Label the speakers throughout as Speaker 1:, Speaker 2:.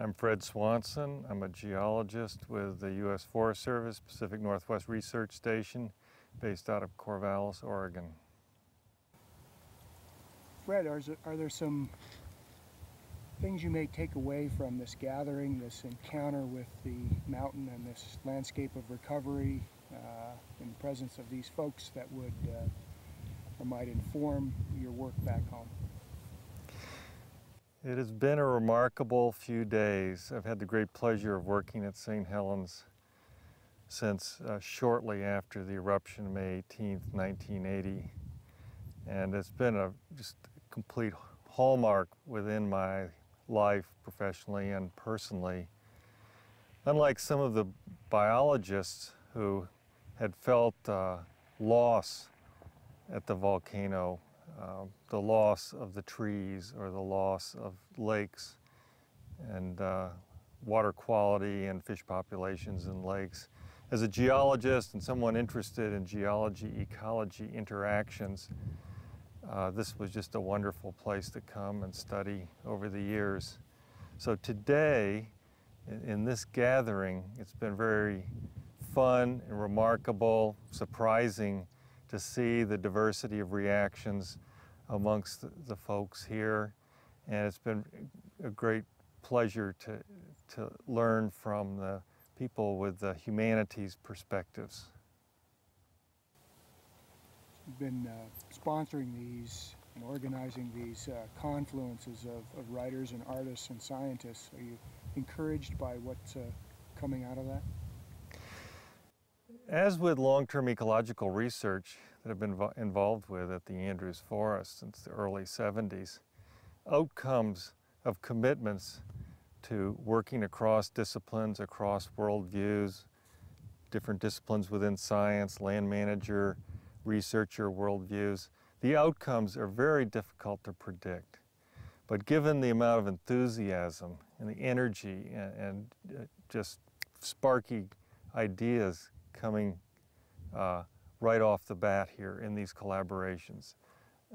Speaker 1: I'm Fred Swanson. I'm a geologist with the U.S. Forest Service Pacific Northwest Research Station based out of Corvallis, Oregon.
Speaker 2: Fred, are there some things you may take away from this gathering, this encounter with the mountain and this landscape of recovery in the presence of these folks that would or might inform your work back home?
Speaker 1: It has been a remarkable few days. I've had the great pleasure of working at St. Helens since shortly after the eruption of May 18th, 1980. And it's been just a complete hallmark within my life, professionally and personally. Unlike some of the biologists who had felt loss at the volcano, the loss of the trees or the loss of lakes and water quality and fish populations in lakes. As a geologist and someone interested in geology, ecology interactions, this was just a wonderful place to come and study over the years. So today, in this gathering, it's been very fun and remarkable, surprising to see the diversity of reactions amongst the folks here. And it's been a great pleasure to learn from the people with the humanities perspectives.
Speaker 2: You've been sponsoring these and organizing these confluences of writers and artists and scientists. Are you encouraged by what's coming out of that?
Speaker 1: As with long-term ecological research that I've been involved with at the Andrews Forest since the early 70s, outcomes of commitments to working across disciplines, across worldviews, different disciplines within science, land manager, researcher worldviews, the outcomes are very difficult to predict. But given the amount of enthusiasm and the energy and just sparky ideas coming right off the bat here in these collaborations,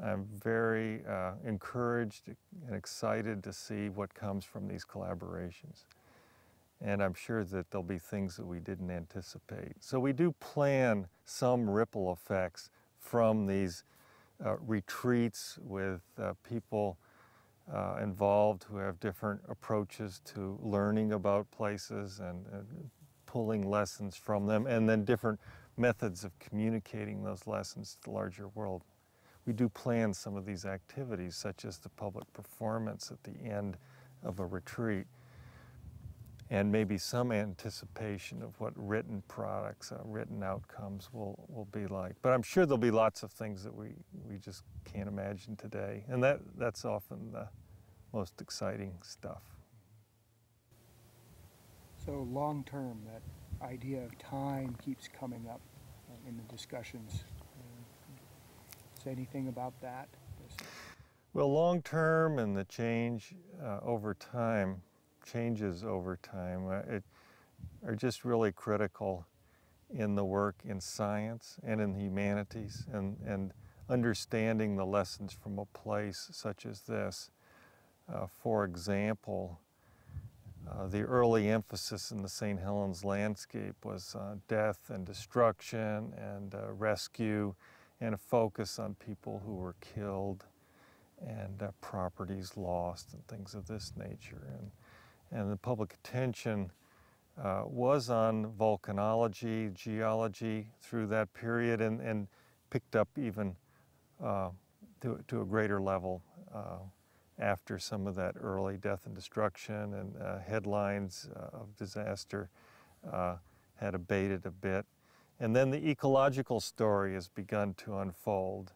Speaker 1: I'm very encouraged and excited to see what comes from these collaborations. And I'm sure that there'll be things that we didn't anticipate. So we do plan some ripple effects from these retreats with people involved who have different approaches to learning about places and pulling lessons from them, and then different methods of communicating those lessons to the larger world. We do plan some of these activities, such as the public performance at the end of a retreat, and maybe some anticipation of what written products, written outcomes will be like. But I'm sure there'll be lots of things that we just can't imagine today, and that's often the most exciting stuff.
Speaker 2: So long term, that idea of time keeps coming up in the discussions. Say anything about that?
Speaker 1: Well, long term and the changes over time are just really critical in the work in science and in the humanities, and understanding the lessons from a place such as this. For example, the early emphasis in the St. Helens landscape was death and destruction and rescue, and a focus on people who were killed and properties lost and things of this nature. And the public attention was on volcanology, geology through that period, and picked up even to a greater level after some of that early death and destruction and headlines of disaster had abated a bit. And then the ecological story has begun to unfold,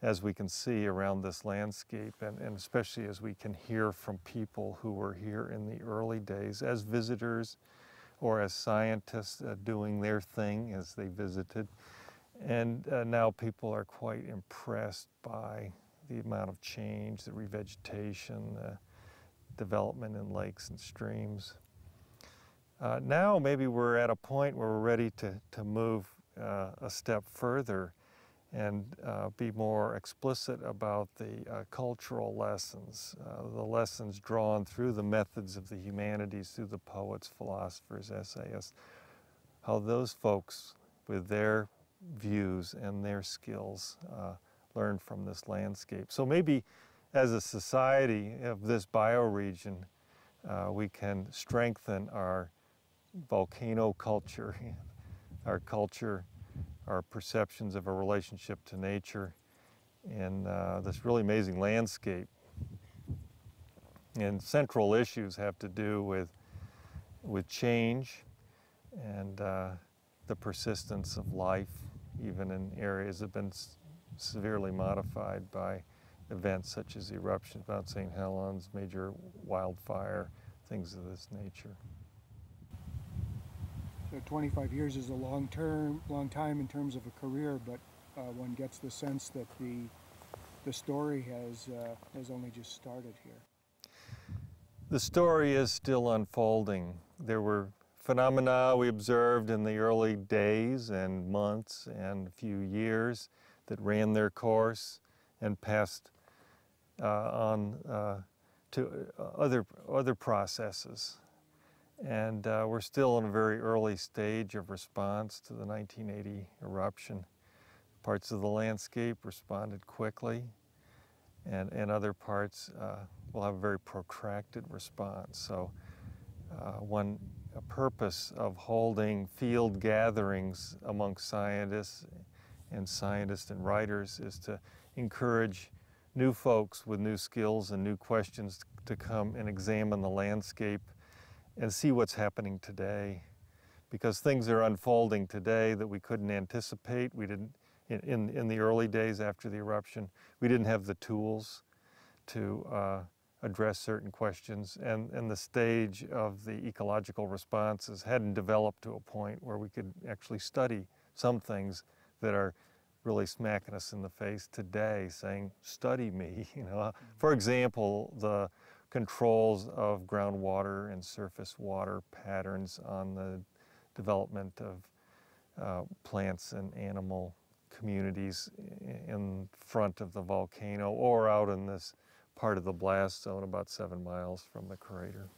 Speaker 1: as we can see around this landscape, and especially as we can hear from people who were here in the early days as visitors or as scientists doing their thing as they visited. And now people are quite impressed by the amount of change, the revegetation, the development in lakes and streams. Now maybe we're at a point where we're ready to move a step further and be more explicit about the cultural lessons, the lessons drawn through the methods of the humanities, through the poets, philosophers, essayists, how those folks with their views and their skills learn from this landscape. So maybe as a society of this bioregion, we can strengthen our volcano culture, our perceptions of a relationship to nature in this really amazing landscape. And central issues have to do with change and the persistence of life, even in areas that have been severely modified by events such as the eruption of Mount St. Helens, major wildfire, things of this nature.
Speaker 2: So 25 years is a long time in terms of a career, but one gets the sense that the story has only just started here.
Speaker 1: The story is still unfolding. There were phenomena we observed in the early days and months and a few years that ran their course and passed on to other processes. And we're still in a very early stage of response to the 1980 eruption. Parts of the landscape responded quickly, and other parts will have a very protracted response. So a purpose of holding field gatherings amongst scientists and writers is to encourage new folks with new skills and new questions to come and examine the landscape and see what's happening today, because things are unfolding today that we couldn't anticipate. We didn't, in the early days after the eruption, we didn't have the tools to address certain questions, and the stage of the ecological responses hadn't developed to a point where we could actually study some things that are really smacking us in the face today, saying, study me. For example, the controls of groundwater and surface water patterns on the development of plants and animal communities in front of the volcano or out in this part of the blast zone about 7 miles from the crater.